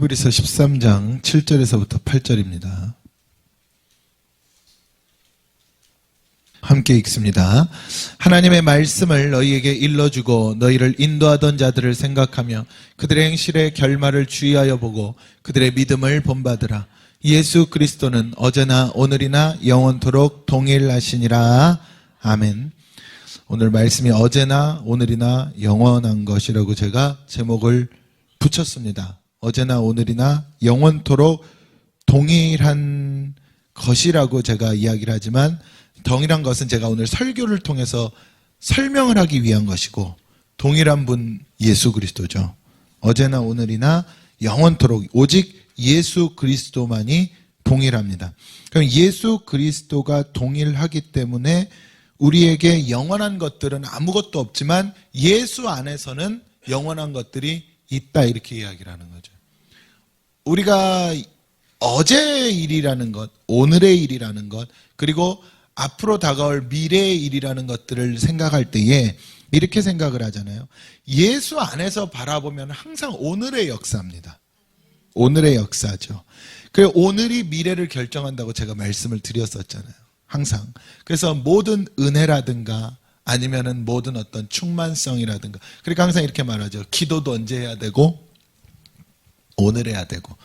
히브리서 13장 7절에서부터 8절입니다. 함께 읽습니다. 하나님의 말씀을 너희에게 일러주고 너희를 인도하던 자들을 생각하며 그들의 행실의 결말을 주의하여 보고 그들의 믿음을 본받으라. 예수 그리스도는 어제나 오늘이나 영원토록 동일하시니라. 아멘. 오늘 말씀이 어제나 오늘이나 영원한 것이라고 제가 제목을 붙였습니다. 어제나 오늘이나 영원토록 동일한 것이라고 제가 이야기를 하지만 동일한 것은 제가 오늘 설교를 통해서 설명을 하기 위한 것이고 동일한 분 예수 그리스도죠. 어제나 오늘이나 영원토록 오직 예수 그리스도만이 동일합니다. 그럼 예수 그리스도가 동일하기 때문에 우리에게 영원한 것들은 아무것도 없지만 예수 안에서는 영원한 것들이 있다 이렇게 이야기를 하는 거죠. 우리가 어제의 일이라는 것, 오늘의 일이라는 것, 그리고 앞으로 다가올 미래의 일이라는 것들을 생각할 때에 이렇게 생각을 하잖아요. 예수 안에서 바라보면 항상 오늘의 역사입니다. 오늘의 역사죠. 그래서 오늘이 미래를 결정한다고 제가 말씀을 드렸었잖아요. 항상. 그래서 모든 은혜라든가 아니면은 모든 어떤 충만성이라든가 그러니까 항상 이렇게 말하죠. 기도도 언제 해야 되고 오늘 해야 되고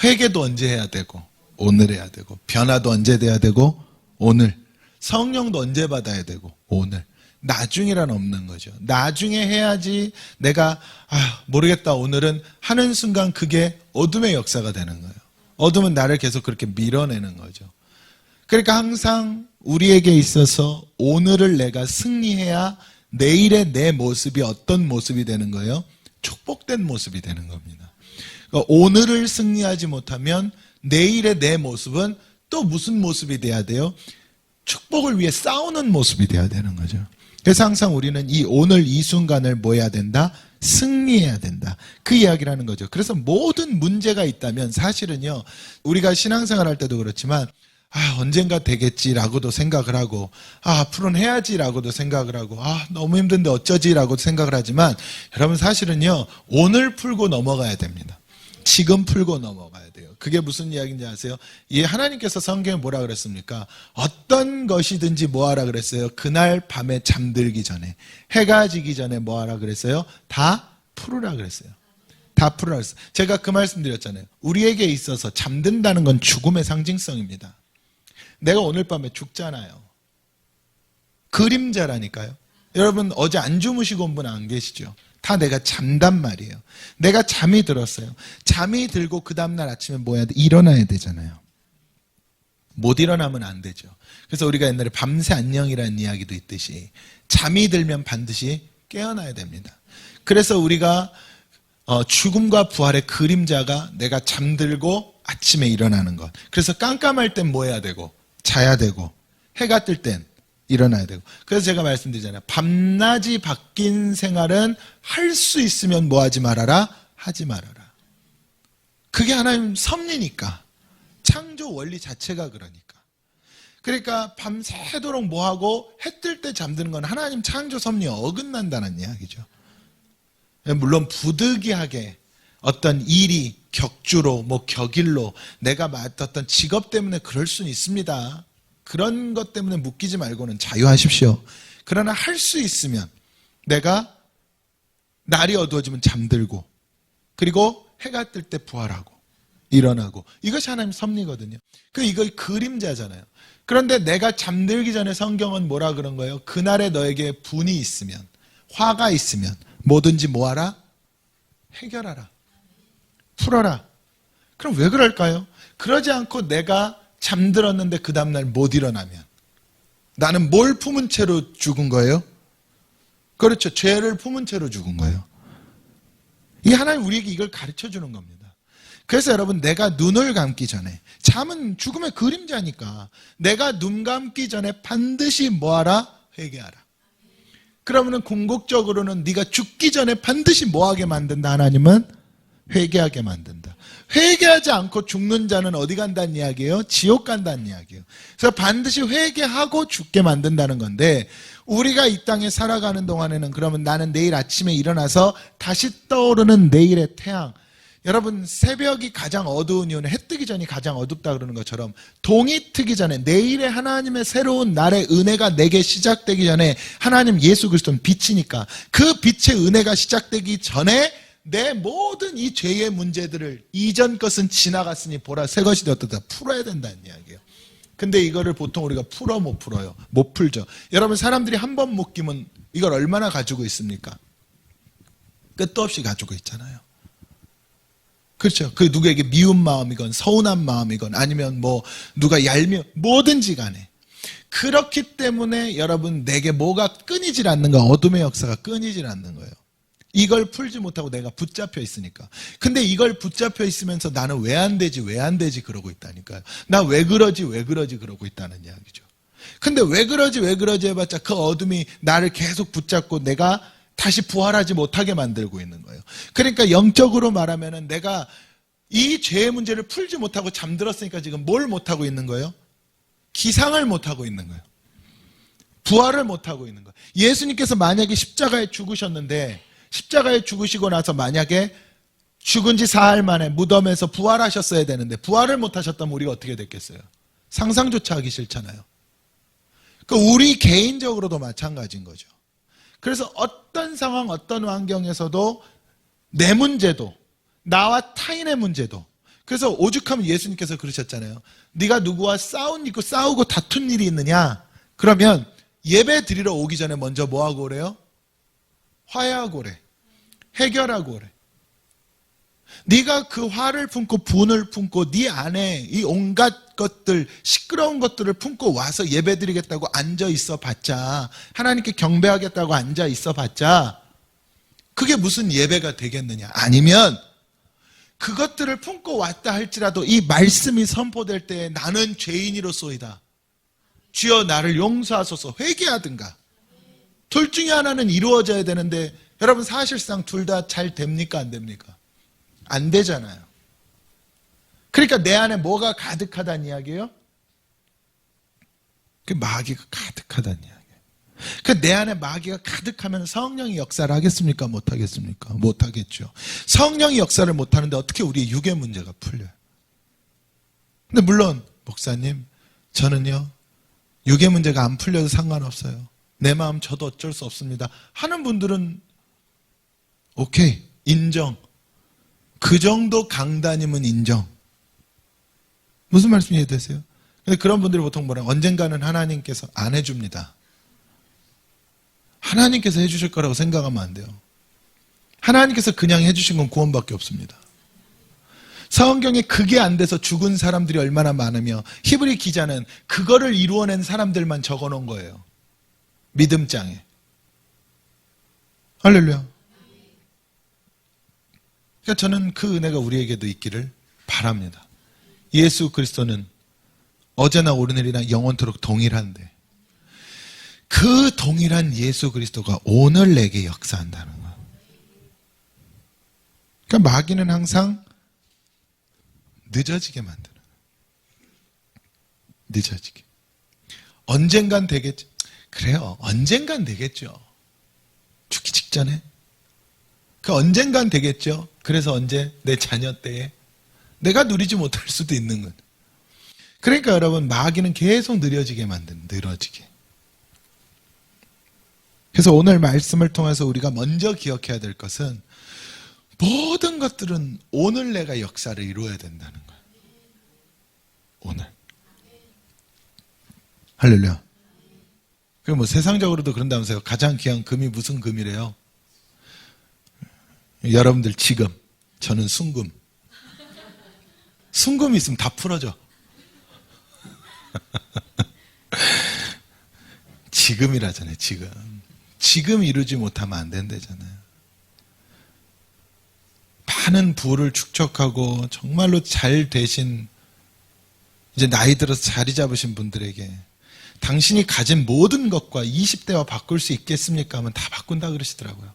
회개도 언제 해야 되고 오늘 해야 되고 변화도 언제 돼야 되고 오늘 성령도 언제 받아야 되고 오늘 나중이란 없는 거죠. 나중에 해야지 내가 모르겠다 오늘은 하는 순간 그게 어둠의 역사가 되는 거예요. 어둠은 나를 계속 그렇게 밀어내는 거죠. 그러니까 항상 우리에게 있어서 오늘을 내가 승리해야 내일의 내 모습이 어떤 모습이 되는 거예요? 축복된 모습이 되는 겁니다. 그러니까 오늘을 승리하지 못하면 내일의 내 모습은 또 무슨 모습이 돼야 돼요? 축복을 위해 싸우는 모습이 돼야 되는 거죠. 그래서 항상 우리는 이 오늘 이 순간을 뭐 해야 된다? 승리해야 된다. 그 이야기를 하는 거죠. 그래서 모든 문제가 있다면 사실은요, 우리가 신앙생활 할 때도 그렇지만 언젠가 되겠지라고도 생각을 하고 앞으로는 해야지라고도 생각을 하고 너무 힘든데 어쩌지라고 생각을 하지만 여러분 사실은요, 오늘 풀고 넘어가야 됩니다. 지금 풀고 넘어가야 돼요. 그게 무슨 이야기인지 아세요? 이 하나님께서 성경에 뭐라 그랬습니까? 어떤 것이든지 뭐하라 그랬어요? 그날 밤에 잠들기 전에 해가 지기 전에 뭐하라 그랬어요? 다 풀으라 그랬어요. 다 풀으라 그랬어요. 제가 그 말씀 드렸잖아요. 우리에게 있어서 잠든다는 건 죽음의 상징성입니다. 내가 오늘 밤에 죽잖아요. 그림자라니까요. 여러분 어제 안 주무시고 온 분 안 계시죠? 다 내가 잠단 말이에요. 내가 잠이 들었어요. 잠이 들고 그 다음날 아침에 뭐 해야 돼? 일어나야 되잖아요. 못 일어나면 안 되죠. 그래서 우리가 옛날에 밤새 안녕이라는 이야기도 있듯이 잠이 들면 반드시 깨어나야 됩니다. 그래서 우리가 죽음과 부활의 그림자가 내가 잠들고 아침에 일어나는 것. 그래서 깜깜할 땐 뭐 해야 되고 자야 되고 해가 뜰 땐 일어나야 되고. 그래서 제가 말씀드리잖아요. 밤낮이 바뀐 생활은 할 수 있으면 뭐 하지 말아라? 하지 말아라. 그게 하나님 섭리니까. 창조 원리 자체가 그러니까. 그러니까 밤새도록 뭐 하고 해 뜰 때 잠드는 건 하나님 창조 섭리에 어긋난다는 이야기죠. 물론 부득이하게 어떤 일이 격주로 격일로 내가 맡았던 직업 때문에 그럴 수는 있습니다. 그런 것 때문에 묶이지 말고는 자유하십시오. 그러나 할 수 있으면 내가 날이 어두워지면 잠들고 그리고 해가 뜰 때 부활하고 일어나고 이것이 하나님 섭리거든요. 이거 그림자잖아요. 그런데 내가 잠들기 전에 성경은 뭐라 그런 거예요? 그날에 너에게 분이 있으면 화가 있으면 뭐든지 뭐하라? 해결하라. 풀어라. 그럼 왜 그럴까요? 그러지 않고 내가 잠들었는데 그 다음날 못 일어나면 나는 뭘 품은 채로 죽은 거예요? 그렇죠. 죄를 품은 채로 죽은 거예요. 이 하나님 우리에게 이걸 가르쳐 주는 겁니다. 그래서 여러분 내가 눈을 감기 전에 잠은 죽음의 그림자니까 내가 눈 감기 전에 반드시 뭐하라? 회개하라. 그러면은 궁극적으로는 네가 죽기 전에 반드시 뭐하게 만든다? 하나님은 회개하게 만든다. 회개하지 않고 죽는 자는 어디 간다는 이야기예요? 지옥 간다는 이야기예요. 그래서 반드시 회개하고 죽게 만든다는 건데 우리가 이 땅에 살아가는 동안에는 그러면 나는 내일 아침에 일어나서 다시 떠오르는 내일의 태양 여러분, 새벽이 가장 어두운 이유는 해 뜨기 전이 가장 어둡다 그러는 것처럼 동이 트기 전에, 내일의 하나님의 새로운 날의 은혜가 내게 시작되기 전에, 하나님 예수 그리스도는 빛이니까 그 빛의 은혜가 시작되기 전에 내 모든 이 죄의 문제들을 이전 것은 지나갔으니 보라 새 것이 되었다 풀어야 된다는 이야기예요. 근데 이거를 보통 우리가 풀어 못 풀어요. 못 풀죠. 여러분, 사람들이 한 번 못 끼면 이걸 얼마나 가지고 있습니까? 끝도 없이 가지고 있잖아요. 그렇죠. 그 누구에게 미운 마음이건 서운한 마음이건 아니면 뭐 누가 얄미워 뭐든지 간에, 그렇기 때문에 여러분 내게 뭐가 끊이질 않는 거야. 어둠의 역사가 끊이질 않는 거예요. 이걸 풀지 못하고 내가 붙잡혀 있으니까. 근데 이걸 붙잡혀 있으면서 나는 왜 안 되지 그러고 있다니까요. 나 왜 그러지 그러고 있다는 이야기죠. 근데 왜 그러지 해봤자 그 어둠이 나를 계속 붙잡고 내가 다시 부활하지 못하게 만들고 있는 거예요. 그러니까 영적으로 말하면은 내가 이 죄의 문제를 풀지 못하고 잠들었으니까 지금 뭘 못하고 있는 거예요? 기상을 못하고 있는 거예요. 부활을 못하고 있는 거예요. 예수님께서 만약에 십자가에 죽으셨는데, 십자가에 죽으시고 나서 만약에 죽은 지 사흘 만에 무덤에서 부활하셨어야 되는데 부활을 못하셨다면 우리가 어떻게 됐겠어요? 상상조차 하기 싫잖아요. 그러니까 우리 개인적으로도 마찬가지인 거죠. 그래서 어떤 상황, 어떤 환경에서도 내 문제도, 나와 타인의 문제도, 그래서 오죽하면 예수님께서 그러셨잖아요. 네가 누구와 싸우고 다툰 일이 있느냐? 그러면 예배 드리러 오기 전에 먼저 뭐하고 오래요? 화해하고 오래. 해결하고 오래. 네가 그 화를 품고 분을 품고 네 안에 이 온갖 것들, 시끄러운 것들을 품고 와서 예배드리겠다고 앉아 있어 봤자, 하나님께 경배하겠다고 앉아 있어 봤자 그게 무슨 예배가 되겠느냐? 아니면 그것들을 품고 왔다 할지라도 이 말씀이 선포될 때 나는 죄인이로소이다, 주여 나를 용서하소서, 회개하든가. 둘 중에 하나는 이루어져야 되는데 여러분, 사실상 둘 다 잘 됩니까 안 됩니까? 안 되잖아요. 그러니까 내 안에 뭐가 가득하다는 이야기예요? 그 마귀가 가득하다는 이야기예요. 그 내 안에 마귀가 가득하면 성령이 역사를 하겠습니까? 못 하겠습니까? 못 하겠죠. 성령이 역사를 못 하는데 어떻게 우리의 육의 문제가 풀려요? 근데 물론 목사님, 저는요 육의 문제가 안 풀려도 상관없어요. 내 마음 저도 어쩔 수 없습니다 하는 분들은 오케이, 인정. 그 정도 강다님은 인정. 무슨 말씀 이해되세요? 근데 그런 분들이 보통 뭐라, 언젠가는 하나님께서 안 해줍니다. 하나님께서 해주실 거라고 생각하면 안 돼요. 하나님께서 그냥 해주신 건 구원밖에 없습니다. 성경에 그게 안 돼서 죽은 사람들이 얼마나 많으며, 히브리 기자는 그거를 이루어낸 사람들만 적어놓은 거예요. 믿음장에. 할렐루야. 그러니까 저는 그 은혜가 우리에게도 있기를 바랍니다. 예수 그리스도는 어제나 오늘이나 영원토록 동일한데, 그 동일한 예수 그리스도가 오늘 내게 역사한다는 거예요. 그러니까 마귀는 항상 늦어지게 만드는 거예요. 늦어지게. 언젠간 되겠죠. 그래요. 언젠간 되겠죠. 죽기 직전에. 그 언젠간 되겠죠. 그래서 언제? 내 자녀 때에. 내가 누리지 못할 수도 있는 것. 그러니까 여러분, 마귀는 계속 느려지게 만드는, 늘어지게. 그래서 오늘 말씀을 통해서 우리가 먼저 기억해야 될 것은, 모든 것들은 오늘 내가 역사를 이루어야 된다는 거예요. 오늘. 할렐루야. 그 뭐 세상적으로도 그런다면서요. 가장 귀한 금이 무슨 금이래요? 여러분들 지금, 저는 순금. 순금이 있으면 다 풀어져. 지금이라잖아요. 지금 이루지 못하면 안 된다잖아요. 많은 부를 축적하고 정말로 잘 되신, 이제 나이 들어서 자리 잡으신 분들에게 당신이 가진 모든 것과 20대와 바꿀 수 있겠습니까? 하면 다 바꾼다 그러시더라고요.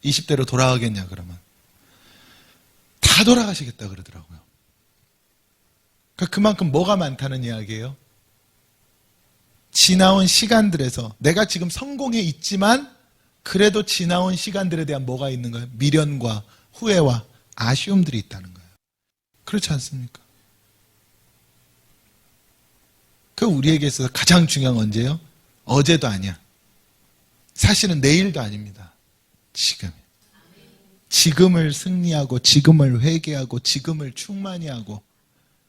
20대로 돌아가겠냐 그러면 다 돌아가시겠다 그러더라고요. 그러니까 그만큼 뭐가 많다는 이야기예요? 지나온 시간들에서 내가 지금 성공해 있지만 그래도 지나온 시간들에 대한 뭐가 있는 거예요? 미련과 후회와 아쉬움들이 있다는 거예요. 그렇지 않습니까? 그 우리에게 있어서 가장 중요한 건 언제예요? 어제도 아니야. 사실은 내일도 아닙니다. 지금. 지금을 승리하고 지금을 회개하고 지금을 충만히 하고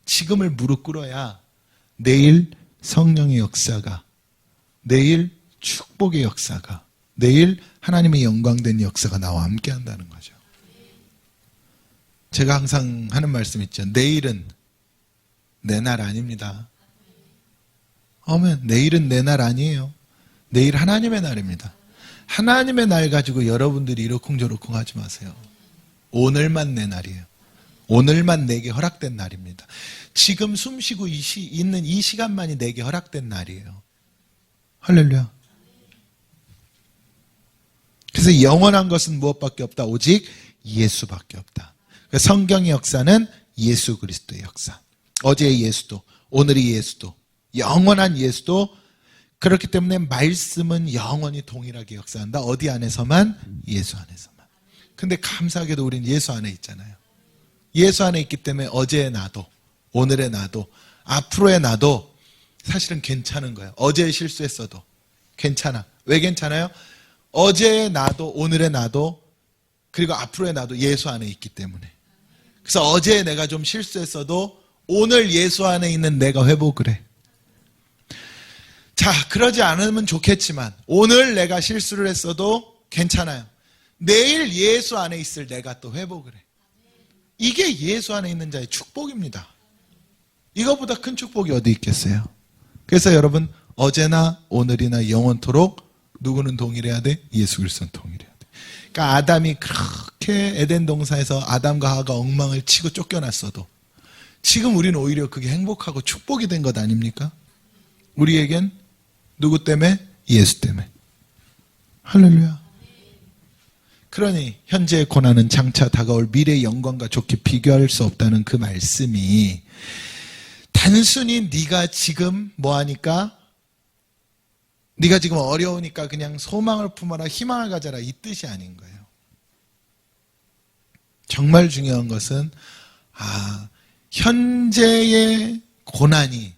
지금을 무릎 꿇어야 내일 성령의 역사가, 내일 축복의 역사가, 내일 하나님의 영광된 역사가 나와 함께 한다는 거죠. 제가 항상 하는 말씀 있죠. 내일은 내 날 아닙니다. 아멘. 내일은 내 날 아니에요. 내일 하나님의 날입니다. 하나님의 날 가지고 여러분들이 이러쿵저러쿵 하지 마세요. 오늘만 내 날이에요. 오늘만 내게 허락된 날입니다. 지금 숨쉬고 있는 이 시간만이 내게 허락된 날이에요. 할렐루야. 그래서 영원한 것은 무엇밖에 없다? 오직 예수밖에 없다. 성경의 역사는 예수 그리스도의 역사. 어제의 예수도, 오늘의 예수도, 영원한 예수도. 그렇기 때문에 말씀은 영원히 동일하게 역사한다. 어디 안에서만? 예수 안에서만. 근데 감사하게도 우리는 예수 안에 있잖아요. 예수 안에 있기 때문에 어제의 나도, 오늘의 나도, 앞으로의 나도 사실은 괜찮은 거예요. 어제의 실수했어도 괜찮아. 왜 괜찮아요? 어제의 나도, 오늘의 나도, 그리고 앞으로의 나도 예수 안에 있기 때문에. 그래서 어제 내가 좀 실수했어도 오늘 예수 안에 있는 내가 회복을 해. 자, 그러지 않으면 좋겠지만 오늘 내가 실수를 했어도 괜찮아요. 내일 예수 안에 있을 내가 또 회복을 해. 이게 예수 안에 있는 자의 축복입니다. 이거보다 큰 축복이 어디 있겠어요? 그래서 여러분, 어제나 오늘이나 영원토록 누구는 동일해야 돼? 예수 그리스도는 동일해야 돼. 그러니까 아담이 그렇게 에덴 동산에서 아담과 하와가 엉망을 치고 쫓겨났어도 지금 우리는 오히려 그게 행복하고 축복이 된 것 아닙니까? 우리에겐 누구 때문에? 예수 때문에. 할렐루야. 그러니 현재의 고난은 장차 다가올 미래의 영광과 좋게 비교할 수 없다는 그 말씀이 단순히 네가 지금 뭐하니까, 네가 지금 어려우니까 그냥 소망을 품어라, 희망을 가져라, 이 뜻이 아닌 거예요. 정말 중요한 것은 현재의 고난이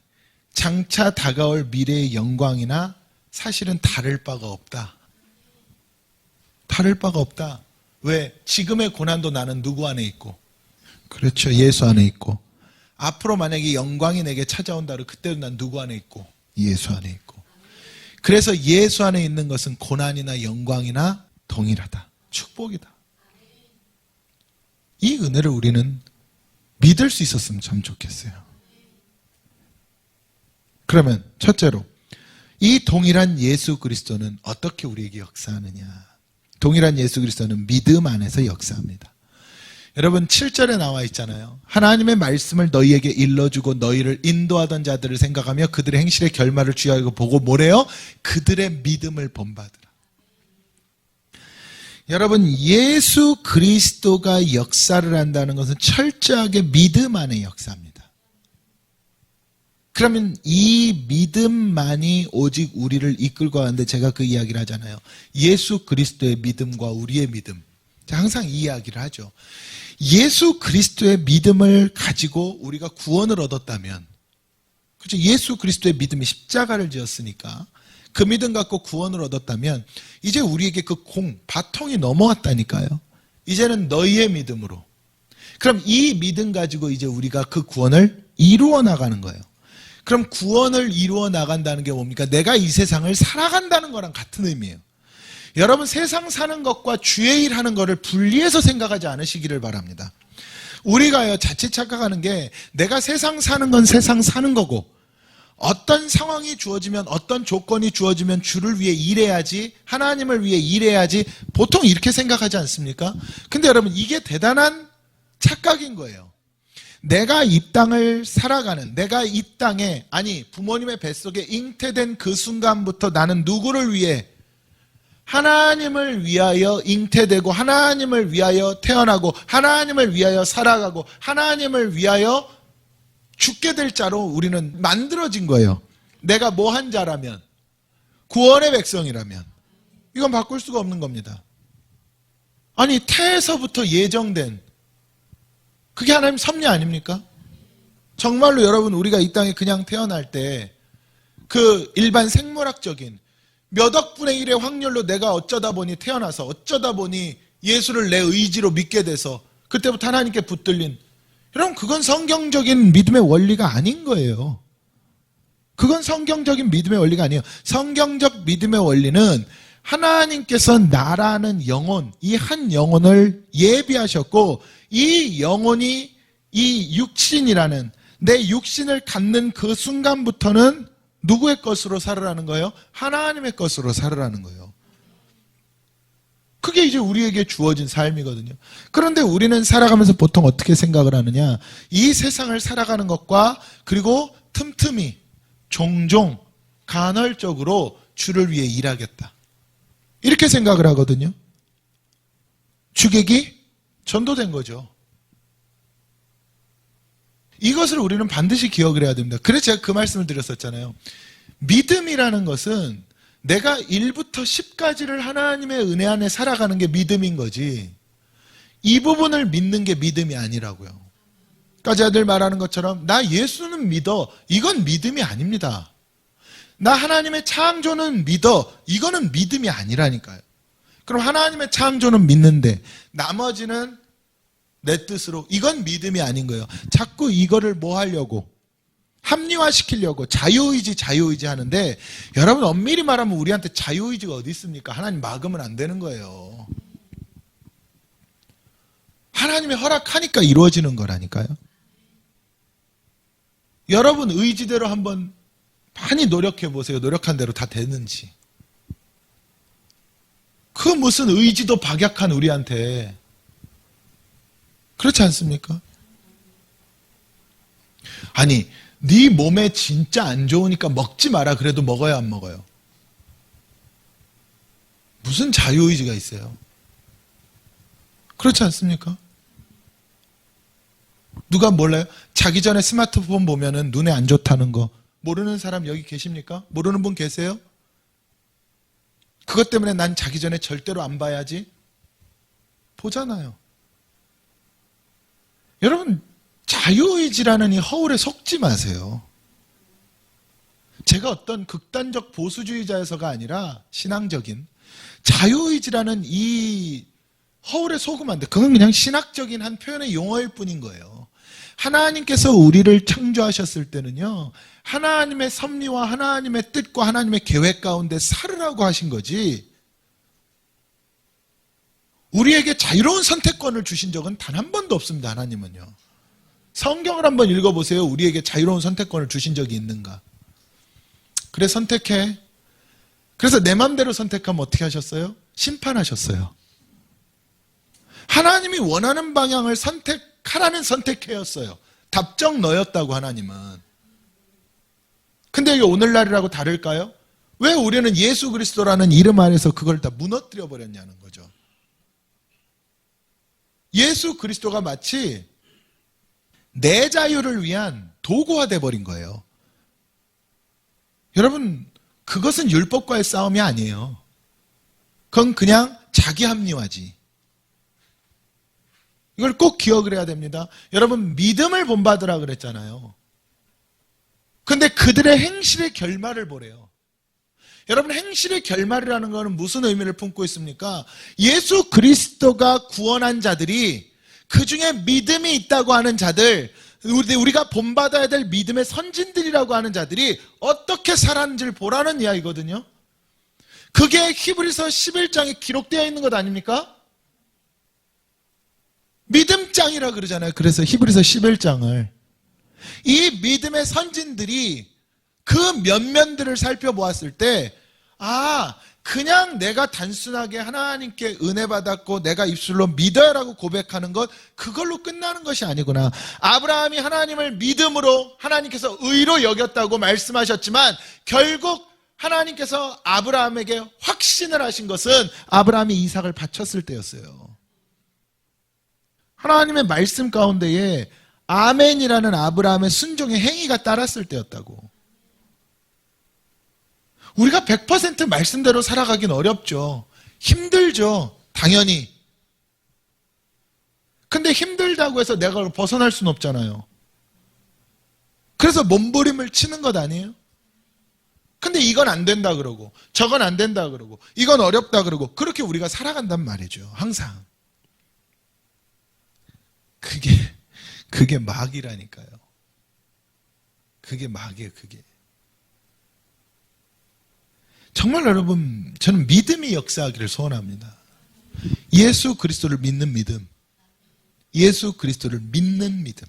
장차 다가올 미래의 영광이나 사실은 다를 바가 없다. 다를 바가 없다. 왜? 지금의 고난도 나는 누구 안에 있고, 그렇죠, 예수 안에 있고, 앞으로 만약에 영광이 내게 찾아온다 그러면 그때도 난 누구 안에 있고, 예수 안에 있고. 그래서 예수 안에 있는 것은 고난이나 영광이나 동일하다. 축복이다. 이 은혜를 우리는 믿을 수 있었으면 참 좋겠어요. 그러면 첫째로 이 동일한 예수 그리스도는 어떻게 우리에게 역사하느냐. 동일한 예수 그리스도는 믿음 안에서 역사합니다. 여러분 7절에 나와 있잖아요. 하나님의 말씀을 너희에게 일러주고 너희를 인도하던 자들을 생각하며 그들의 행실의 결말을 주의하고 보고 뭐래요? 그들의 믿음을 본받으라. 여러분 예수 그리스도가 역사를 한다는 것은 철저하게 믿음 안에 역사합니다. 그러면 이 믿음만이 오직 우리를 이끌고 가는데 제가 그 이야기를 하잖아요. 예수 그리스도의 믿음과 우리의 믿음. 제가 항상 이 이야기를 하죠. 예수 그리스도의 믿음을 가지고 우리가 구원을 얻었다면, 그렇죠? 예수 그리스도의 믿음이 십자가를 지었으니까 그 믿음 갖고 구원을 얻었다면 이제 우리에게 그 바통이 넘어왔다니까요. 이제는 너희의 믿음으로. 그럼 이 믿음 가지고 이제 우리가 그 구원을 이루어 나가는 거예요. 그럼 구원을 이루어 나간다는 게 뭡니까? 내가 이 세상을 살아간다는 거랑 같은 의미예요. 여러분 세상 사는 것과 주의 일 하는 것을 분리해서 생각하지 않으시기를 바랍니다. 우리가요 자칫 착각하는 게 내가 세상 사는 건 세상 사는 거고 어떤 상황이 주어지면 어떤 조건이 주어지면 주를 위해 일해야지, 하나님을 위해 일해야지, 보통 이렇게 생각하지 않습니까? 근데 여러분 이게 대단한 착각인 거예요. 내가 이 땅을 살아가는, 내가 이 땅에, 아니 부모님의 뱃속에 잉태된 그 순간부터 나는 누구를 위해? 하나님을 위하여 잉태되고 하나님을 위하여 태어나고 하나님을 위하여 살아가고 하나님을 위하여 죽게 될 자로 우리는 만들어진 거예요. 내가 뭐 한 자라면, 구원의 백성이라면 이건 바꿀 수가 없는 겁니다. 아니 태에서부터 예정된 그게 하나님 섭리 아닙니까? 정말로 여러분, 우리가 이 땅에 그냥 태어날 때 그 일반 생물학적인 몇 억분의 1의 확률로 내가 어쩌다 보니 태어나서 어쩌다 보니 예수를 내 의지로 믿게 돼서 그때부터 하나님께 붙들린, 여러분, 그건 성경적인 믿음의 원리가 아닌 거예요. 그건 성경적인 믿음의 원리가 아니에요. 성경적 믿음의 원리는 하나님께서 나라는 영혼, 이 한 영혼을 예비하셨고, 이 영혼이 이 육신이라는 내 육신을 갖는 그 순간부터는 누구의 것으로 살으라는 거예요? 하나님의 것으로 살으라는 거예요. 그게 이제 우리에게 주어진 삶이거든요. 그런데 우리는 살아가면서 보통 어떻게 생각을 하느냐? 이 세상을 살아가는 것과 그리고 틈틈이 종종 간헐적으로 주를 위해 일하겠다, 이렇게 생각을 하거든요. 주객이 전도된 거죠. 이것을 우리는 반드시 기억을 해야 됩니다. 그래서 제가 그 말씀을 드렸었잖아요. 믿음이라는 것은 내가 1부터 10까지를 하나님의 은혜 안에 살아가는 게 믿음인 거지, 이 부분을 믿는 게 믿음이 아니라고요. 까지아들 말하는 것처럼 나 예수는 믿어, 이건 믿음이 아닙니다. 나 하나님의 창조는 믿어, 이거는 믿음이 아니라니까요. 그럼 하나님의 창조는 믿는데 나머지는 내 뜻으로, 이건 믿음이 아닌 거예요. 자꾸 이거를 뭐 하려고, 합리화시키려고 자유의지 하는데, 여러분, 엄밀히 말하면 우리한테 자유의지가 어디 있습니까? 하나님 막으면 안 되는 거예요. 하나님이 허락하니까 이루어지는 거라니까요. 여러분 의지대로 한번 많이 노력해 보세요. 노력한 대로 다 되는지. 그 무슨 의지도 박약한 우리한테, 그렇지 않습니까? 아니, 네 몸에 진짜 안 좋으니까 먹지 마라 그래도 먹어야 안 먹어요? 무슨 자유의지가 있어요? 그렇지 않습니까? 누가 몰라요? 자기 전에 스마트폰 보면은 눈에 안 좋다는 거 모르는 사람 여기 계십니까? 모르는 분 계세요? 그것 때문에 난 자기 전에 절대로 안 봐야지, 보잖아요. 여러분, 자유의지라는 이 허울에 속지 마세요. 제가 어떤 극단적 보수주의자여서가 아니라 신앙적인 자유의지라는 이 허울에 속으면 안 돼. 그건 그냥 신학적인 한 표현의 용어일 뿐인 거예요. 하나님께서 우리를 창조하셨을 때는요, 하나님의 섭리와 하나님의 뜻과 하나님의 계획 가운데 살으라고 하신 거지, 우리에게 자유로운 선택권을 주신 적은 단 한 번도 없습니다. 하나님은요. 성경을 한번 읽어보세요. 우리에게 자유로운 선택권을 주신 적이 있는가? 그래, 선택해. 그래서 내 맘대로 선택하면 어떻게 하셨어요? 심판하셨어요. 하나님이 원하는 방향을 선택하라는 선택해였어요. 답정 너였다고, 하나님은. 근데 이게 오늘날이라고 다를까요? 왜 우리는 예수 그리스도라는 이름 안에서 그걸 다 무너뜨려 버렸냐는 거죠. 예수 그리스도가 마치 내 자유를 위한 도구화 돼 버린 거예요. 여러분, 그것은 율법과의 싸움이 아니에요. 그건 그냥 자기 합리화지. 이걸 꼭 기억을 해야 됩니다. 여러분, 믿음을 본받으라 그랬잖아요. 근데 그들의 행실의 결말을 보래요. 여러분, 행실의 결말이라는 것은 무슨 의미를 품고 있습니까? 예수 그리스도가 구원한 자들이, 그 중에 믿음이 있다고 하는 자들, 우리가 본받아야 될 믿음의 선진들이라고 하는 자들이 어떻게 살았는지를 보라는 이야기거든요. 그게 히브리서 11장에 기록되어 있는 것 아닙니까? 믿음장이라 그러잖아요. 그래서 히브리서 11장을, 이 믿음의 선진들이 그 면면들을 살펴보았을 때, 그냥 내가 단순하게 하나님께 은혜 받았고 내가 입술로 믿어요라고 고백하는 것, 그걸로 끝나는 것이 아니구나. 아브라함이 하나님을 믿음으로 하나님께서 의로 여겼다고 말씀하셨지만, 결국 하나님께서 아브라함에게 확신을 하신 것은 아브라함이 이삭을 바쳤을 때였어요. 하나님의 말씀 가운데에 아멘이라는 아브라함의 순종의 행위가 따랐을 때였다고. 우리가 100% 말씀대로 살아가긴 어렵죠. 힘들죠. 당연히. 근데 힘들다고 해서 내가 그걸 벗어날 수는 없잖아요. 그래서 몸부림을 치는 것 아니에요? 근데 이건 안 된다 그러고 저건 안 된다 그러고 이건 어렵다 그러고 그렇게 우리가 살아간단 말이죠. 항상. 그게 마귀라니까요. 그게 마귀예요. 그게. 정말 여러분, 저는 믿음이 역사하기를 소원합니다. 예수 그리스도를 믿는 믿음. 예수 그리스도를 믿는 믿음.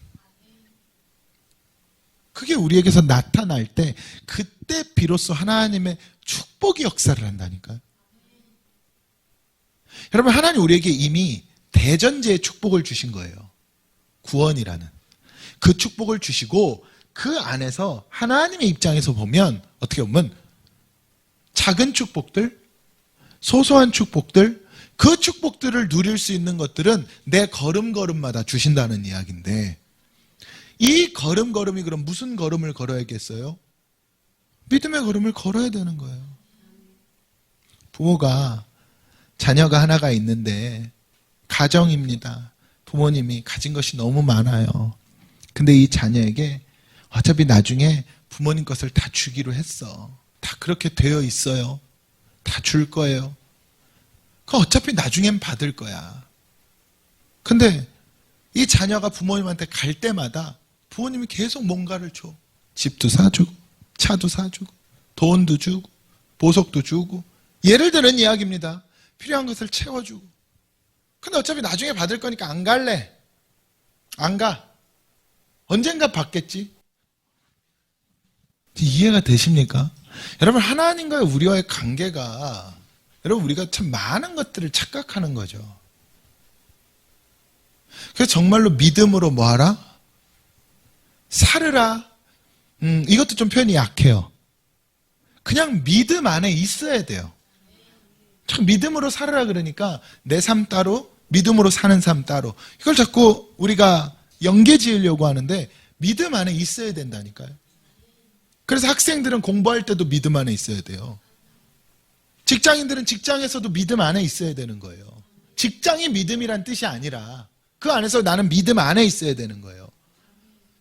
그게 우리에게서 나타날 때 그때 비로소 하나님의 축복이 역사를 한다니까요. 여러분, 하나님 우리에게 이미 대전제의 축복을 주신 거예요. 구원이라는. 그 축복을 주시고 그 안에서 하나님의 입장에서 보면 어떻게 보면 작은 축복들, 소소한 축복들, 그 축복들을 누릴 수 있는 것들은 내 걸음걸음마다 주신다는 이야기인데 이 걸음걸음이 그럼 무슨 걸음을 걸어야겠어요? 믿음의 걸음을 걸어야 되는 거예요. 부모가 자녀가 하나가 있는데 가정입니다. 부모님이 가진 것이 너무 많아요. 근데 이 자녀에게 어차피 나중에 부모님 것을 다 주기로 했어. 다 그렇게 되어 있어요. 다 줄 거예요. 그 어차피 나중엔 받을 거야. 근데 이 자녀가 부모님한테 갈 때마다 부모님이 계속 뭔가를 줘. 집도 사주고 차도 사주고 돈도 주고 보석도 주고 예를 들은 이야기입니다. 필요한 것을 채워주고 근데 어차피 나중에 받을 거니까 안 갈래. 안 가. 언젠가 받겠지. 이해가 되십니까? 여러분 하나님과의 우리와의 관계가 여러분 우리가 참 많은 것들을 착각하는 거죠. 그래서 정말로 믿음으로 뭐하라? 살으라. 이것도 좀 표현이 약해요. 그냥 믿음 안에 있어야 돼요. 참 믿음으로 살으라 그러니까 내 삶 따로 믿음으로 사는 삶 따로 이걸 자꾸 우리가 연계 지으려고 하는데 믿음 안에 있어야 된다니까요. 그래서 학생들은 공부할 때도 믿음 안에 있어야 돼요. 직장인들은 직장에서도 믿음 안에 있어야 되는 거예요. 직장이 믿음이란 뜻이 아니라 그 안에서 나는 믿음 안에 있어야 되는 거예요.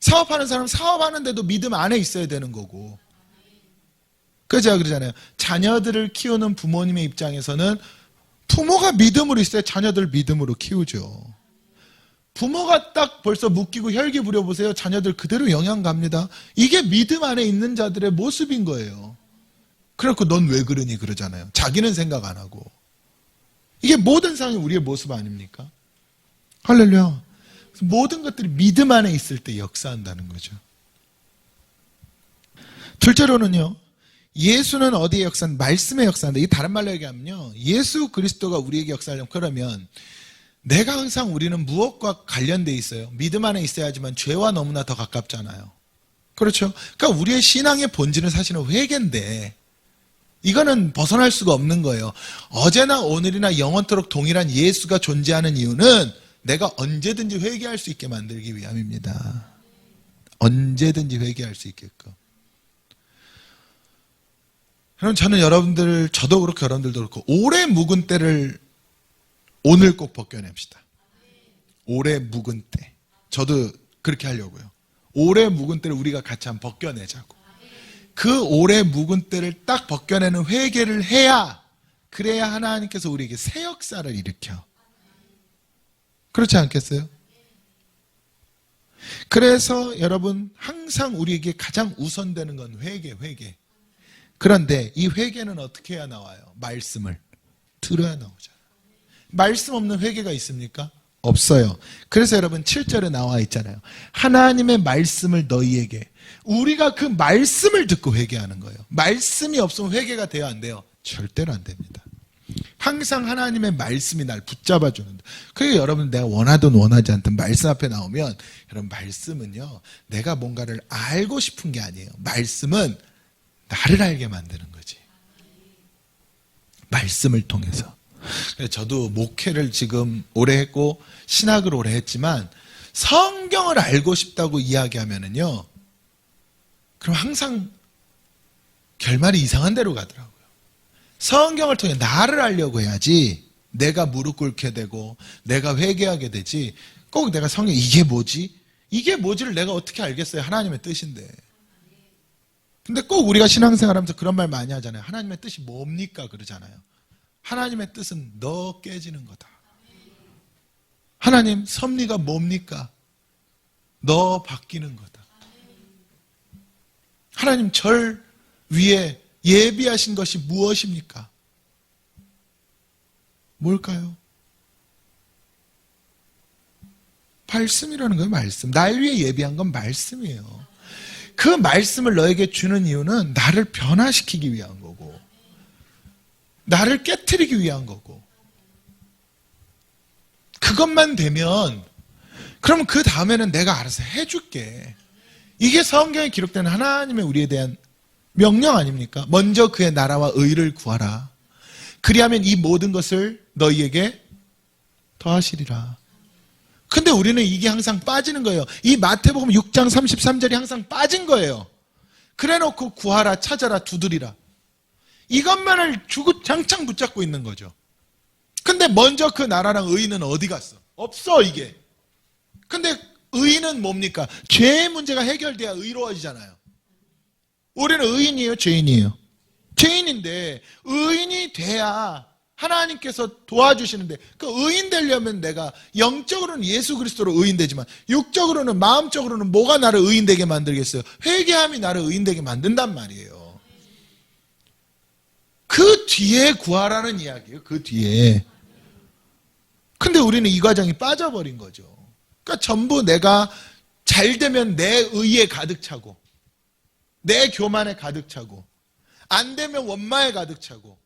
사업하는 사람은 사업하는데도 믿음 안에 있어야 되는 거고. 그래서 제가 그러잖아요. 자녀들을 키우는 부모님의 입장에서는 부모가 믿음으로 있어야 자녀들 믿음으로 키우죠. 부모가 딱 벌써 묶이고 혈기 부려보세요. 자녀들 그대로 영향 갑니다. 이게 믿음 안에 있는 자들의 모습인 거예요. 그래갖고 넌 왜 그러니 그러잖아요. 자기는 생각 안 하고. 이게 모든 상황이 우리의 모습 아닙니까? 할렐루야. 모든 것들이 믿음 안에 있을 때 역사한다는 거죠. 둘째로는요. 예수는 어디에 역사한다? 말씀에 역사한다. 이 다른 말로 얘기하면요. 예수 그리스도가 우리에게 역사하려면 그러면 내가 항상 우리는 무엇과 관련돼 있어요? 믿음 안에 있어야지만 죄와 너무나 더 가깝잖아요. 그렇죠? 그러니까 우리의 신앙의 본질은 사실은 회개인데 이거는 벗어날 수가 없는 거예요. 어제나 오늘이나 영원토록 동일한 예수가 존재하는 이유는 내가 언제든지 회개할 수 있게 만들기 위함입니다. 언제든지 회개할 수 있게끔. 여러분 저는 여러분들 저도 그렇고 여러분들도 그렇고 오래 묵은 때를 오늘 꼭 벗겨냅시다. 오래 묵은 때. 저도 그렇게 하려고요. 오래 묵은 때를 우리가 같이 한번 벗겨내자고. 그 오래 묵은 때를 딱 벗겨내는 회개를 해야 그래야 하나님께서 우리에게 새 역사를 일으켜. 그렇지 않겠어요? 그래서 여러분 항상 우리에게 가장 우선되는 건 회개. 그런데 이 회개는 어떻게 해야 나와요? 말씀을 들어야 나오잖아요. 말씀 없는 회개가 있습니까? 없어요. 그래서 여러분 7절에 나와 있잖아요. 하나님의 말씀을 너희에게. 우리가 그 말씀을 듣고 회개하는 거예요. 말씀이 없으면 회개가 돼요, 안 돼요? 절대로 안 됩니다. 항상 하나님의 말씀이 날 붙잡아 주는데. 그게 여러분 내가 원하든 원하지 않든 말씀 앞에 나오면 여러분 말씀은요. 내가 뭔가를 알고 싶은 게 아니에요. 말씀은 나를 알게 만드는 거지. 말씀을 통해서. 저도 목회를 지금 오래 했고 신학을 오래 했지만 성경을 알고 싶다고 이야기하면은요. 그럼 항상 결말이 이상한 데로 가더라고요. 성경을 통해 나를 알려고 해야지 내가 무릎 꿇게 되고 내가 회개하게 되지 꼭 내가 성경 이게 뭐지? 이게 뭐지를 내가 어떻게 알겠어요? 하나님의 뜻인데. 근데 꼭 우리가 신앙생활하면서 그런 말 많이 하잖아요. 하나님의 뜻이 뭡니까? 그러잖아요. 하나님의 뜻은 너 깨지는 거다. 하나님 섭리가 뭡니까? 너 바뀌는 거다. 하나님 절 위에 예비하신 것이 무엇입니까? 뭘까요? 말씀이라는 거예요. 말씀. 날 위해 예비한 건 말씀이에요. 그 말씀을 너에게 주는 이유는 나를 변화시키기 위한 거고, 나를 깨트리기 위한 거고, 그것만 되면 그러면 그 다음에는 내가 알아서 해줄게. 이게 성경에 기록된 하나님의 우리에 대한 명령 아닙니까? 먼저 그의 나라와 의를 구하라. 그리하면 이 모든 것을 너희에게 더하시리라. 근데 우리는 이게 항상 빠지는 거예요. 이 마태복음 6장 33절이 항상 빠진 거예요. 그래놓고 구하라, 찾아라, 두드리라. 이것만을 주구장창 붙잡고 있는 거죠. 근데 먼저 그 나라랑 의는 어디 갔어? 없어, 이게. 근데 의는 뭡니까? 죄의 문제가 해결돼야 의로워지잖아요. 우리는 의인이에요, 죄인이에요? 죄인인데 의인이 돼야 하나님께서 도와주시는데, 그 의인 되려면 내가 영적으로는 예수 그리스도로 의인 되지만 육적으로는, 마음적으로는 뭐가 나를 의인 되게 만들겠어요? 회개함이 나를 의인 되게 만든단 말이에요. 그 뒤에 구하라는 이야기예요. 그 뒤에. 근데 우리는 이 과정이 빠져버린 거죠. 그러니까 전부 내가 잘 되면 내 의에 가득 차고, 내 교만에 가득 차고, 안 되면 원망에 가득 차고,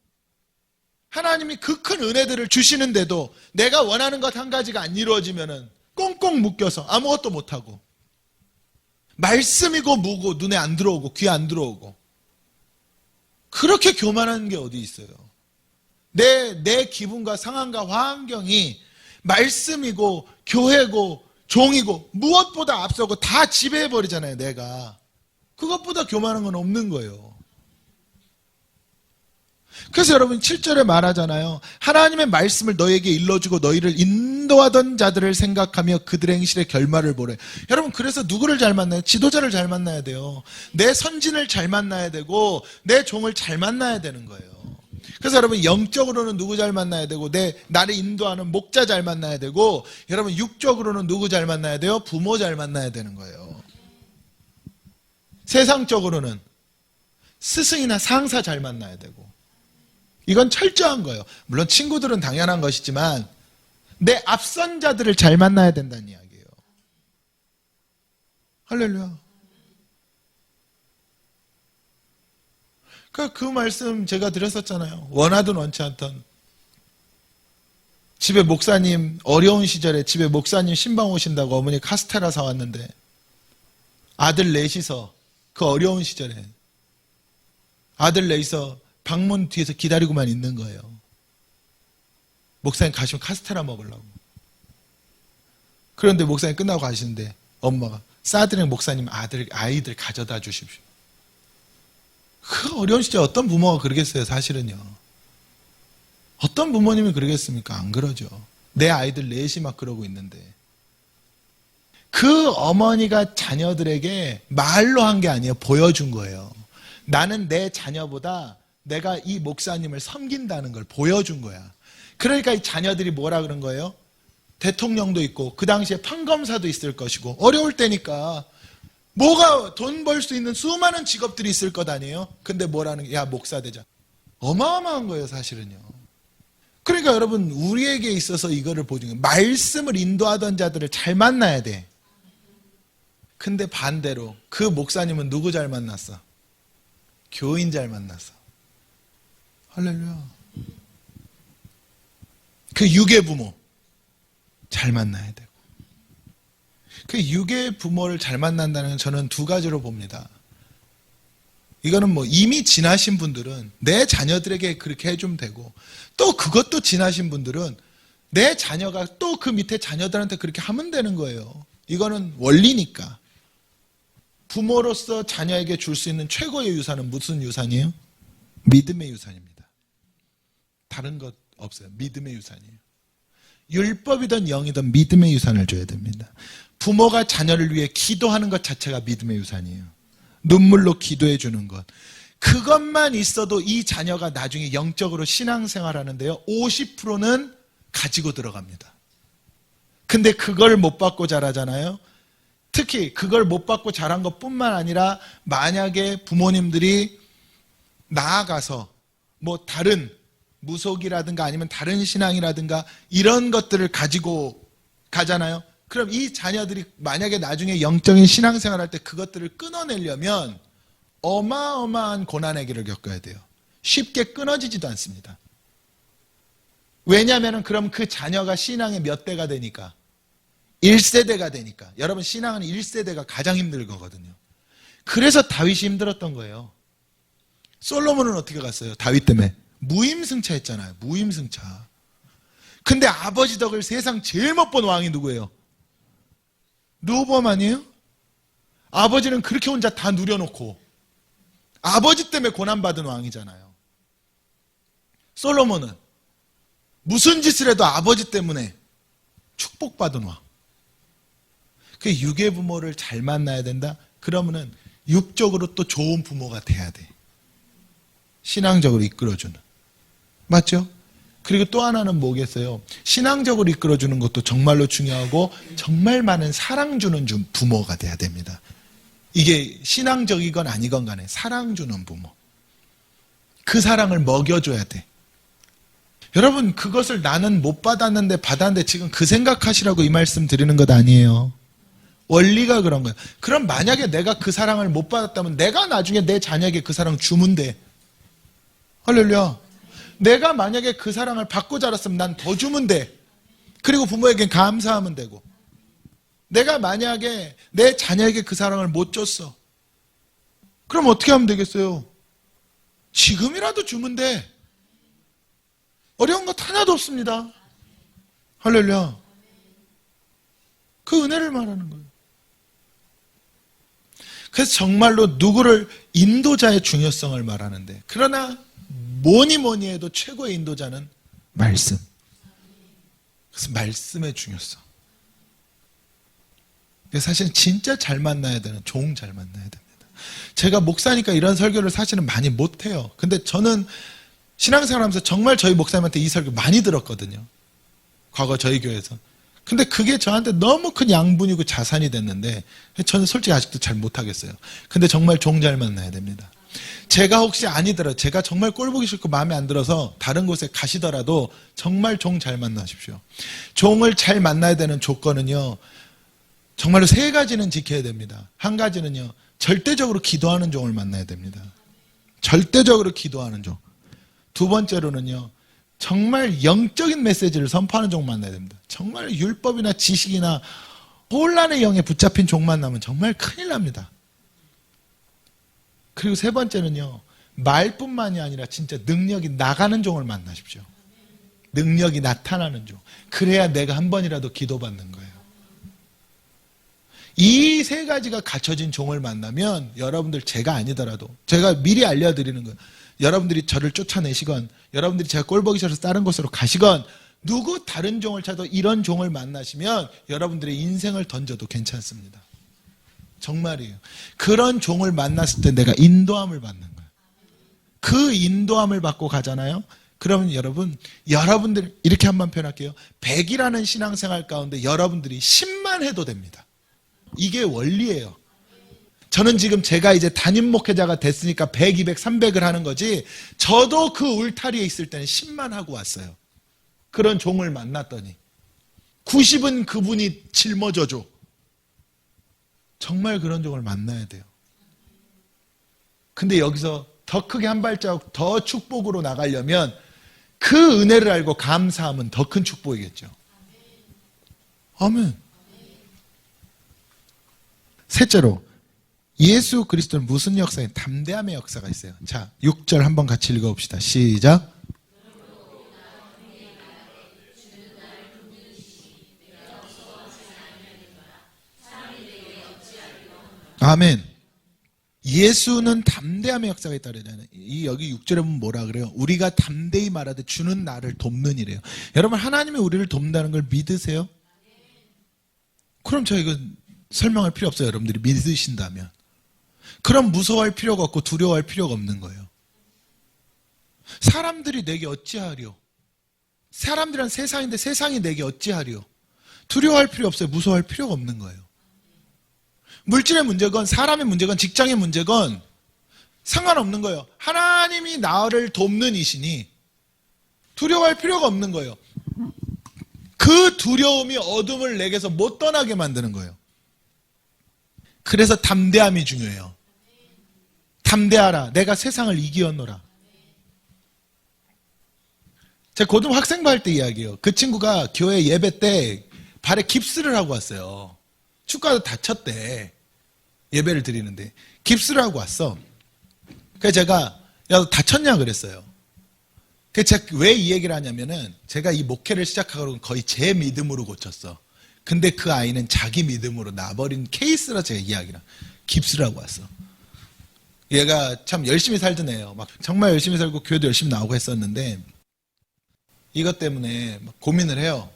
하나님이 그 큰 은혜들을 주시는데도 내가 원하는 것 한 가지가 안 이루어지면은 꽁꽁 묶여서 아무것도 못하고, 말씀이고 뭐고 눈에 안 들어오고 귀에 안 들어오고, 그렇게 교만한 게 어디 있어요? 내 기분과 상황과 환경이 말씀이고 교회고 종이고 무엇보다 앞서고 다 지배해버리잖아요. 내가 그것보다 교만한 건 없는 거예요. 그래서 여러분 7절에 말하잖아요. 하나님의 말씀을 너에게 일러주고 너희를 인도하던 자들을 생각하며 그들의 행실의 결말을 보래. 여러분, 그래서 누구를 잘 만나요? 지도자를 잘 만나야 돼요. 내 선진을 잘 만나야 되고 내 종을 잘 만나야 되는 거예요. 그래서 여러분, 영적으로는 누구 잘 만나야 되고, 나를 인도하는 목자 잘 만나야 되고, 여러분 육적으로는 누구 잘 만나야 돼요? 부모 잘 만나야 되는 거예요. 세상적으로는 스승이나 상사 잘 만나야 되고, 이건 철저한 거예요. 물론 친구들은 당연한 것이지만 내 앞선 자들을 잘 만나야 된다는 이야기예요. 할렐루야. 그 말씀 제가 드렸었잖아요. 원하든 원치 않던 집에 목사님, 어려운 시절에 집에 목사님 신방 오신다고 어머니 카스테라 사왔는데 아들 넷이서, 그 어려운 시절에 아들 넷이서 방문 뒤에서 기다리고만 있는 거예요. 목사님 가시면 카스테라 먹으려고. 그런데 목사님 끝나고 가시는데 엄마가 사드랭 목사님 아이들 가져다 주십시오. 그 어려운 시절 어떤 부모가 그러겠어요? 사실은요. 어떤 부모님이 그러겠습니까? 안 그러죠. 내 아이들 넷이 막 그러고 있는데, 그 어머니가 자녀들에게 말로 한 게 아니에요. 보여준 거예요. 나는 내 자녀보다 내가 이 목사님을 섬긴다는 걸 보여준 거야. 그러니까 이 자녀들이 뭐라 그런 거예요? 대통령도 있고 그 당시에 판검사도 있을 것이고, 어려울 때니까 뭐가 돈 벌 수 있는 수많은 직업들이 있을 것 아니에요? 근데 뭐라는 게, 야 목사 되자. 어마어마한 거예요, 사실은요. 그러니까 여러분, 우리에게 있어서 이거를 보여준 거예요. 말씀을 인도하던 자들을 잘 만나야 돼. 근데 반대로 그 목사님은 누구 잘 만났어? 교인 잘 만났어. 할렐루야. 그 유괴 부모 잘 만나야 되고, 그 유괴 부모를 잘 만난다는 건 저는 두 가지로 봅니다. 이거는 뭐 이미 지나신 분들은 내 자녀들에게 그렇게 해주면 되고, 또 그것도 지나신 분들은 내 자녀가 또 그 밑에 자녀들한테 그렇게 하면 되는 거예요. 이거는 원리니까. 부모로서 자녀에게 줄 수 있는 최고의 유산은 무슨 유산이에요? 믿음의 유산입니다. 다른 것 없어요. 믿음의 유산이에요. 율법이든 영이든 믿음의 유산을 줘야 됩니다. 부모가 자녀를 위해 기도하는 것 자체가 믿음의 유산이에요. 눈물로 기도해 주는 것. 그것만 있어도 이 자녀가 나중에 영적으로 신앙생활 하는데요, 50%는 가지고 들어갑니다. 근데 그걸 못 받고 자라잖아요. 특히 그걸 못 받고 자란 것뿐만 아니라 만약에 부모님들이 나아가서 뭐 다른 무속이라든가 아니면 다른 신앙이라든가 이런 것들을 가지고 가잖아요. 그럼 이 자녀들이 만약에 나중에 영적인 신앙생활 할 때 그것들을 끊어내려면 어마어마한 고난의 길을 겪어야 돼요. 쉽게 끊어지지도 않습니다. 왜냐하면 그럼 그 자녀가 신앙의 몇 대가 되니까 1세대가 되니까. 여러분, 신앙은 1세대가 가장 힘들 거거든요. 그래서 다윗이 힘들었던 거예요. 솔로몬은 어떻게 갔어요? 다윗 때문에 무임승차 했잖아요. 무임승차. 근데 아버지 덕을 세상 제일 못 본 왕이 누구예요? 르호보암 아니에요? 아버지는 그렇게 혼자 다 누려놓고 아버지 때문에 고난받은 왕이잖아요. 솔로몬은 무슨 짓을 해도 아버지 때문에 축복받은 왕. 그 유괴 부모를 잘 만나야 된다? 그러면은 육적으로 또 좋은 부모가 돼야 돼. 신앙적으로 이끌어주는. 맞죠? 그리고 또 하나는 뭐겠어요? 신앙적으로 이끌어주는 것도 정말로 중요하고 정말 많은 사랑 주는 부모가 돼야 됩니다. 이게 신앙적이건 아니건 간에 사랑 주는 부모. 그 사랑을 먹여줘야 돼. 여러분, 그것을 나는 못 받았는데 받았는데 지금 그 생각하시라고 이 말씀 드리는 것 아니에요. 원리가 그런 거예요. 그럼 만약에 내가 그 사랑을 못 받았다면 내가 나중에 내 자녀에게 그 사랑 주면 돼. 할렐루야. 내가 만약에 그 사랑을 받고 자랐으면 난 더 주면 돼. 그리고 부모에겐 감사하면 되고. 내가 만약에 내 자녀에게 그 사랑을 못 줬어. 그럼 어떻게 하면 되겠어요? 지금이라도 주면 돼. 어려운 것 하나도 없습니다. 할렐루야. 그 은혜를 말하는 거예요. 그래서 정말로 누구를 인도자의 중요성을 말하는데, 그러나 뭐니 해도 최고의 인도자는 말씀. 그래서 말씀의 중요성. 사실 진짜 잘 만나야 되는, 종 잘 만나야 됩니다. 제가 목사니까 이런 설교를 사실은 많이 못해요. 근데 저는 신앙생활 하면서 정말 저희 목사님한테 이 설교 많이 들었거든요. 과거 저희 교회에서. 근데 그게 저한테 너무 큰 양분이고 자산이 됐는데 저는 솔직히 아직도 잘 못하겠어요. 근데 정말 종 잘 만나야 됩니다. 제가 혹시 아니더라도, 제가 정말 꼴보기 싫고 마음에 안 들어서 다른 곳에 가시더라도 정말 종 잘 만나십시오. 종을 잘 만나야 되는 조건은요, 정말로 3가지는 지켜야 됩니다. 한 가지는요, 절대적으로 기도하는 종을 만나야 됩니다. 절대적으로 기도하는 종. 2번째로는요, 정말 영적인 메시지를 선포하는 종 만나야 됩니다. 정말 율법이나 지식이나 혼란의 영에 붙잡힌 종 만나면 정말 큰일 납니다. 그리고 3번째는요, 말뿐만이 아니라 진짜 능력이 나가는 종을 만나십시오. 능력이 나타나는 종. 그래야 내가 한 번이라도 기도받는 거예요. 이 3가지가 갖춰진 종을 만나면 여러분들, 제가 아니더라도 제가 미리 알려드리는 거예요. 여러분들이 저를 쫓아내시건, 여러분들이 제가 꼴보기 싫어서 다른 곳으로 가시건, 누구 다른 종을 찾아도 이런 종을 만나시면 여러분들의 인생을 던져도 괜찮습니다. 정말이에요. 그런 종을 만났을 때 내가 인도함을 받는 거예요. 그 인도함을 받고 가잖아요. 그러면 여러분들 이렇게 한번 표현할게요. 100이라는 신앙생활 가운데 여러분들이 10만 해도 됩니다. 이게 원리예요. 저는 지금 제가 이제 담임 목회자가 됐으니까 100, 200, 300을 하는 거지, 저도 그 울타리에 있을 때는 10만 하고 왔어요. 그런 종을 만났더니 90은 그분이 짊어져줘. 정말 그런 종을 만나야 돼요. 근데 여기서 더 크게 한 발자국 더 축복으로 나가려면 그 은혜를 알고 감사하면 더 큰 축복이겠죠. 아멘. 셋째로, 예수 그리스도는 무슨 역사에? 담대함의 역사가 있어요. 자, 6절 한번 같이 읽어봅시다. 시작. 아멘. 예수는 담대함의 역사가 있다 그러잖아요. 여기 6절에 보면 뭐라 그래요? 우리가 담대히 말하되 주는 나를 돕는 이래요. 여러분, 하나님이 우리를 돕는다는 걸 믿으세요? 그럼 저 이거 설명할 필요 없어요. 여러분들이 믿으신다면. 그럼 무서워할 필요가 없고 두려워할 필요가 없는 거예요. 사람들이 내게 어찌하리요? 사람들은 세상인데 세상이 내게 어찌하리요? 두려워할 필요 없어요. 무서워할 필요가 없는 거예요. 물질의 문제건 사람의 문제건 직장의 문제건 상관없는 거예요. 하나님이 나를 돕는 이시니 두려워할 필요가 없는 거예요. 그 두려움이 어둠을 내게서 못 떠나게 만드는 거예요. 그래서 담대함이 중요해요. 담대하라. 내가 세상을 이기었노라. 제가 고등 학생부 할 때 이야기해요. 그 친구가 교회 예배 때 발에 깁스를 하고 왔어요. 축구하다 다쳤대. 예배를 드리는데 깁스를 하고 왔어. 그래서 제가 야, 너 다쳤냐 그랬어요. 그래서 제가 왜 이 얘기를 하냐면은 제가 이 목회를 시작하고 거의 제 믿음으로 고쳤어. 근데 그 아이는 자기 믿음으로 나버린 케이스라 제가 이야기를 깁스를 하고 왔어. 얘가 참 열심히 살던 애예요. 막 정말 열심히 살고 교회도 열심히 나오고 했었는데 이것 때문에 막 고민을 해요.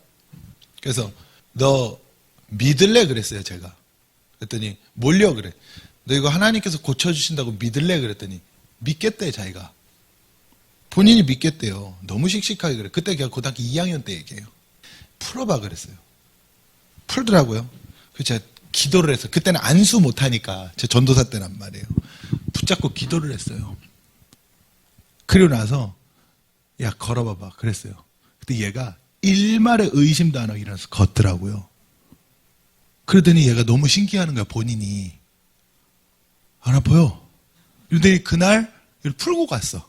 그래서 너 믿을래 그랬어요. 제가. 그랬더니 뭘려 그래. 너 이거 하나님께서 고쳐주신다고 믿을래 그랬더니 믿겠대 자기가. 본인이 믿겠대요. 너무 씩씩하게 그래. 그때 걔가 고등학교 2학년 때 얘기해요. 풀어봐 그랬어요. 풀더라고요. 그래서 제가 기도를 했어요. 그때는 안수 못하니까 제 전도사 때란 말이에요. 붙잡고 기도를 했어요. 그리고 나서 야 걸어봐봐 그랬어요. 그때 얘가 일말의 의심도 안 하고 일어나서 걷더라고요. 그러더니 얘가 너무 신기해하는 거야. 본인이 안 아파요. 그런데 그날 이걸 풀고 갔어.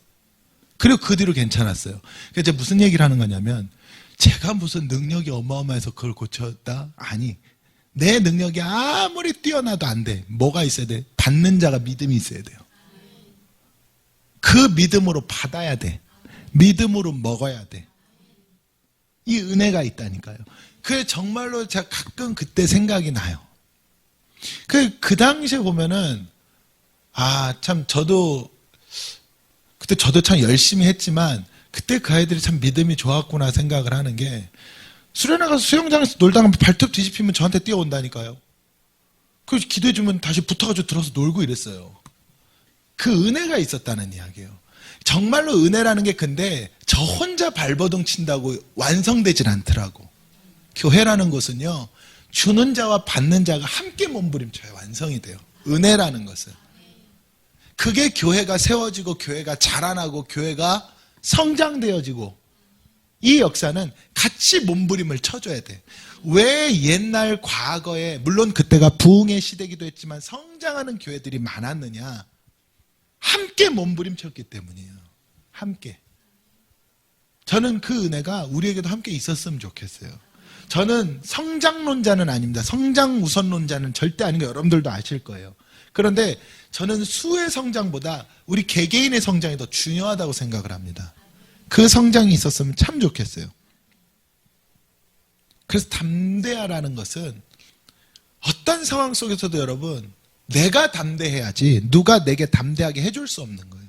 그리고 그 뒤로 괜찮았어요. 그래서 제가 무슨 얘기를 하는 거냐면 제가 무슨 능력이 어마어마해서 그걸 고쳤다? 아니, 내 능력이 아무리 뛰어나도 안 돼. 뭐가 있어야 돼? 받는 자가 믿음이 있어야 돼요. 그 믿음으로 받아야 돼. 믿음으로 먹어야 돼. 이 은혜가 있다니까요. 그게 정말로 제가 가끔 그때 생각이 나요. 그 당시에 보면은 참 그때 저도 참 열심히 했지만 그때 그 아이들이 참 믿음이 좋았구나 생각을 하는 게 수련회 가서 수영장에서 놀다가 발톱 뒤집히면 저한테 뛰어온다니까요. 그래서 기도해주면 다시 붙어가지고 들어서 놀고 이랬어요. 그 은혜가 있었다는 이야기예요. 정말로 은혜라는 게 근데 저 혼자 발버둥 친다고 완성되질 않더라고. 교회라는 것은요, 주는 자와 받는 자가 함께 몸부림쳐야 완성이 돼요. 은혜라는 것은. 그게 교회가 세워지고 교회가 자라나고 교회가 성장되어지고 이 역사는 같이 몸부림을 쳐줘야 돼. 왜 옛날 과거에 물론 그때가 부흥의 시대이기도 했지만 성장하는 교회들이 많았느냐? 함께 몸부림쳤기 때문이에요. 함께. 저는 그 은혜가 우리에게도 함께 있었으면 좋겠어요. 저는 성장론자는 아닙니다. 성장 우선론자는 절대 아닌 거 여러분들도 아실 거예요. 그런데 저는 수의 성장보다 우리 개개인의 성장이 더 중요하다고 생각을 합니다. 그 성장이 있었으면 참 좋겠어요. 그래서 담대하라는 것은 어떤 상황 속에서도 여러분 내가 담대해야지 누가 내게 담대하게 해줄 수 없는 거예요.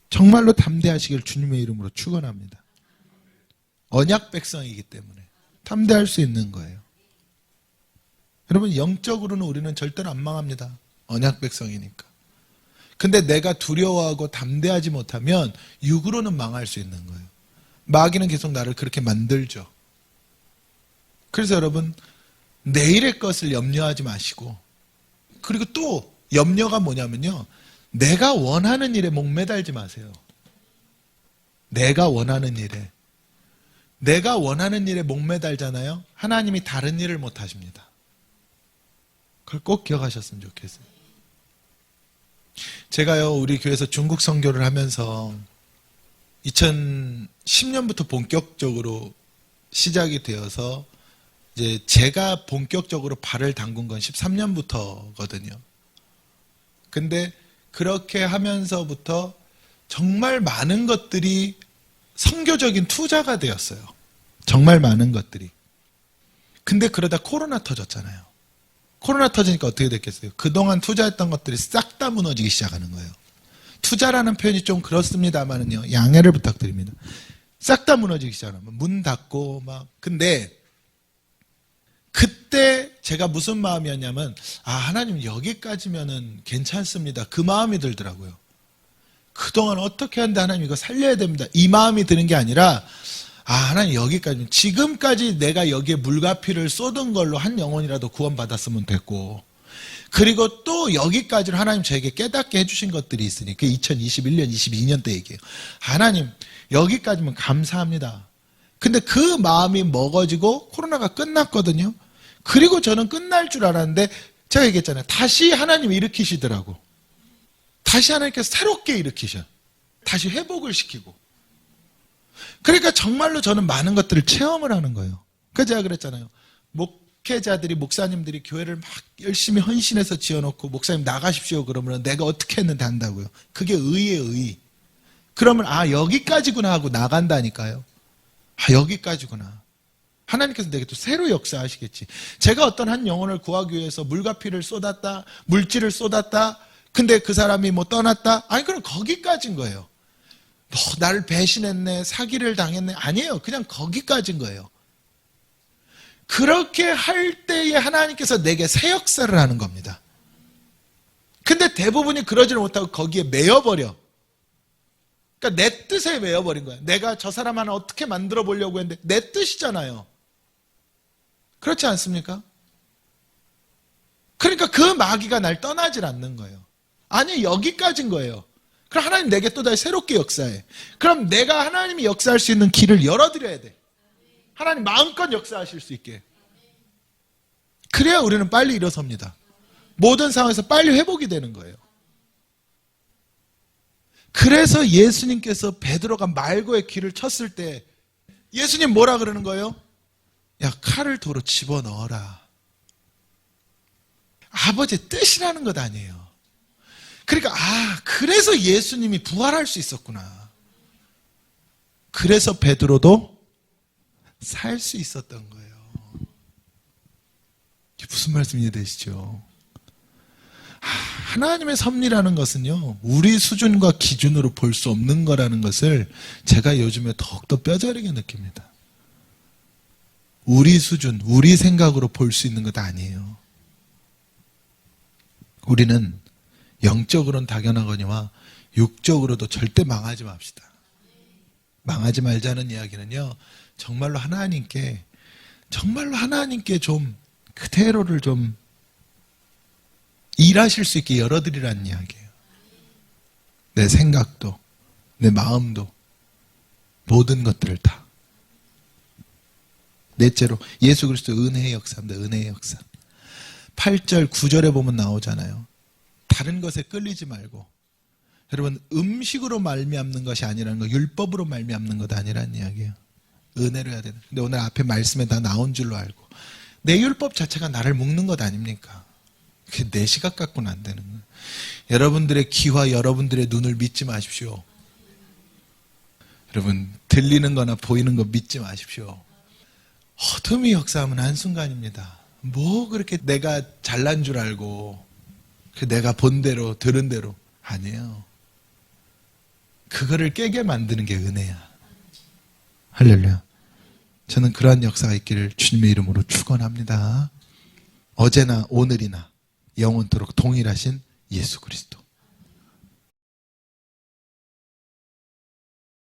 정말로 담대하시길 주님의 이름으로 축원합니다. 언약 백성이기 때문에 담대할 수 있는 거예요. 여러분 영적으로는 우리는 절대로 안 망합니다. 언약 백성이니까. 근데 내가 두려워하고 담대하지 못하면 육으로는 망할 수 있는 거예요. 마귀는 계속 나를 그렇게 만들죠. 그래서 여러분 내일의 것을 염려하지 마시고 그리고 또 염려가 뭐냐면요. 내가 원하는 일에 목매달지 마세요. 내가 원하는 일에. 내가 원하는 일에 목매달잖아요. 하나님이 다른 일을 못 하십니다. 그걸 꼭 기억하셨으면 좋겠어요. 제가요, 우리 교회에서 중국 선교를 하면서 2010년부터 본격적으로 시작이 되어서 이제 제가 본격적으로 발을 담근 건 13년부터거든요. 근데 그렇게 하면서부터 정말 많은 것들이 선교적인 투자가 되었어요. 정말 많은 것들이. 근데 그러다 코로나 터졌잖아요. 코로나 터지니까 어떻게 됐겠어요? 그동안 투자했던 것들이 싹 다 무너지기 시작하는 거예요. 투자라는 표현이 좀 그렇습니다만은요, 양해를 부탁드립니다. 싹 다 무너지기 시작하면 문 닫고 막. 근데 그때 제가 무슨 마음이었냐면, 하나님 여기까지면은 괜찮습니다. 그 마음이 들더라고요. 그동안 어떻게 하는데 하나님 이거 살려야 됩니다. 이 마음이 드는 게 아니라, 하나님 여기까지, 지금까지 내가 여기에 물과 피를 쏟은 걸로 한 영혼이라도 구원받았으면 됐고, 그리고 또 여기까지는 하나님 저에게 깨닫게 해주신 것들이 있으니, 그 2021년, 22년 때 얘기해요. 하나님 여기까지면 감사합니다. 근데 그 마음이 먹어지고 코로나가 끝났거든요. 그리고 저는 끝날 줄 알았는데, 제가 얘기했잖아요. 다시 하나님 일으키시더라고. 다시 하나님께서 새롭게 일으키셔. 다시 회복을 시키고. 그러니까 정말로 저는 많은 것들을 체험을 하는 거예요. 그래서 제가 그랬잖아요. 목회자들이, 목사님들이 교회를 막 열심히 헌신해서 지어놓고, 목사님 나가십시오 그러면 내가 어떻게 했는데 한다고요. 그게 의예요, 의. 그러면 여기까지구나 하고 나간다니까요. 여기까지구나. 하나님께서 내게 또 새로 역사하시겠지. 제가 어떤 한 영혼을 구하기 위해서 물과 피를 쏟았다, 물질을 쏟았다, 근데 그 사람이 떠났다? 그럼 거기까지인 거예요. 나를 배신했네, 사기를 당했네. 아니에요. 그냥 거기까지인 거예요. 그렇게 할 때에 하나님께서 내게 새 역사를 하는 겁니다. 근데 대부분이 그러지를 못하고 거기에 매여버려. 그러니까 내 뜻에 매여버린 거예요. 내가 저 사람 하나 어떻게 만들어 보려고 했는데 내 뜻이잖아요. 그렇지 않습니까? 그러니까 그 마귀가 날 떠나질 않는 거예요. 아니, 여기까지인 거예요. 그럼 하나님 내게 또다시 새롭게 역사해. 그럼 내가 하나님이 역사할 수 있는 길을 열어드려야 돼. 하나님 마음껏 역사하실 수 있게. 그래야 우리는 빨리 일어섭니다. 모든 상황에서 빨리 회복이 되는 거예요. 그래서 예수님께서 베드로가 말고의 길을 쳤을 때 예수님 뭐라 그러는 거예요? 야, 칼을 도로 집어넣어라. 아버지의 뜻이라는 것 아니에요. 그러니까 그래서 예수님이 부활할 수 있었구나. 그래서 베드로도 살 수 있었던 거예요. 무슨 말씀 이해되시죠? 하나님의 섭리라는 것은요, 우리 수준과 기준으로 볼 수 없는 거라는 것을 제가 요즘에 더욱더 뼈저리게 느낍니다. 우리 수준, 우리 생각으로 볼 수 있는 것 아니에요. 우리는 영적으로는 당연하거니와 육적으로도 절대 망하지 맙시다. 망하지 말자는 이야기는요, 정말로 하나님께 좀 그대로를 좀 일하실 수 있게 열어드리라는 이야기예요. 내 생각도, 내 마음도, 모든 것들을 다. 넷째로 예수 그리스도 은혜의 역사입니다. 은혜의 역사. 8절, 9절에 보면 나오잖아요. 다른 것에 끌리지 말고. 여러분, 음식으로 말미암는 것이 아니라는 거, 율법으로 말미암는 것 아니라는 이야기예요. 은혜로 해야 되는. 근데 오늘 앞에 말씀에 다 나온 줄로 알고. 내 율법 자체가 나를 묶는 것 아닙니까? 그게 내 시각 갖고는 안 되는 거예요. 여러분들의 귀와 여러분들의 눈을 믿지 마십시오. 여러분, 들리는 거나 보이는 거 믿지 마십시오. 어둠이 역사하면 한순간입니다. 뭐 그렇게 내가 잘난 줄 알고 내가 본 대로 들은 대로. 아니에요. 그거를 깨게 만드는 게 은혜야. 할렐루야. 저는 그러한 역사가 있기를 주님의 이름으로 축원합니다. 어제나 오늘이나 영원토록 동일하신 예수 그리스도.